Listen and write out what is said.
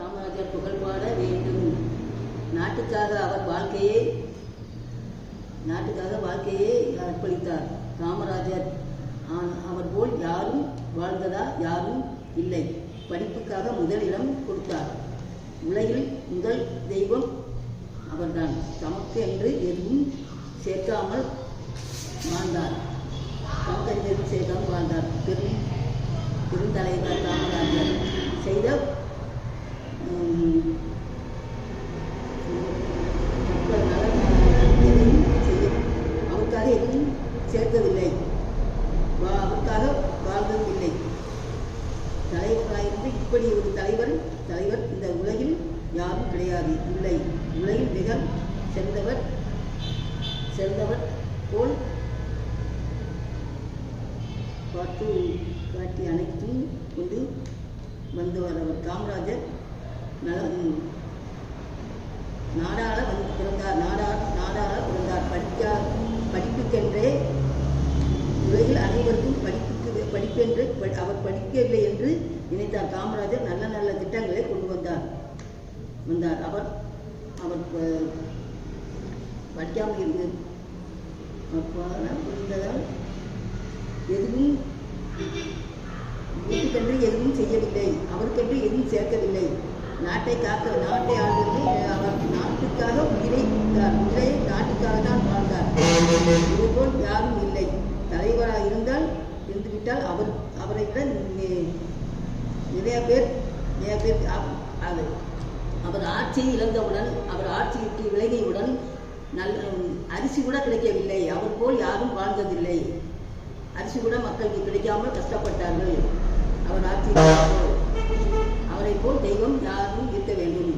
காமராஜர் புகழ் பாட வேண்டும். நாட்டுக்காக வாழ்க்கையை அர்ப்பணித்தார் காமராஜர். அவர் போல் யாரும் வாழ்ந்ததா? யாரும் இல்லை. படிப்புக்காக முதலிடம் கொடுத்தார். உலகில் முதல் தெய்வம் அவர்தான். தமக்கு என்று எதுவும் சேர்க்காமல் வாழ்ந்தார். பெருந்தலைவர் காமராஜர் செய்த அவருக்காக எதுவும் சேர்க்கவில்லை. அவருக்காக வாழ்வதில்லை. தலைவராயிருந்து இப்படி ஒரு தலைவர் இந்த உலகில் யாரும் கிடையாது, இல்லை. உலகில் மிக சிறந்தவர் போல் பார்த்து காட்டி அனைத்தும் கொண்டு வந்தவர் அவர். காமராஜர் நாடாள பிறந்தார். படிப்புக்கென்றே உலகில் அனைவருக்கும் படிப்பென்று அவர் படிக்கவில்லை என்று நினைத்தார். காமராஜர் நல்ல நல்ல திட்டங்களை கொண்டு வந்தார். அவர் படிக்காமல் புரிந்ததால் எதுவும் வீட்டுக்கென்று எதுவும் செய்யவில்லை. அவருக்கென்று எதுவும் சேர்க்கவில்லை. நாட்டை ஆள்வது அவர் நாட்டுக்காக உயிரை நாட்டுக்காக தான் வாழ்ந்தார். இதுபோல் யாரும் இல்லை. தலைவராக இருந்துவிட்டால் அவரை விட நிறைய பேர் அவர் ஆட்சியை இழந்தவுடன், அவர் ஆட்சிக்கு விலகியவுடன் அரிசி கூட கிடைக்கவில்லை. அவர் போல் யாரும் வாழ்ந்ததில்லை. அரிசி கூட மக்களுக்கு கிடைக்காமல் கஷ்டப்பட்டார்கள். அவர் ஆட்சி அவரை போல் தெய்வம் யாரும் இருக்க வேண்டும்.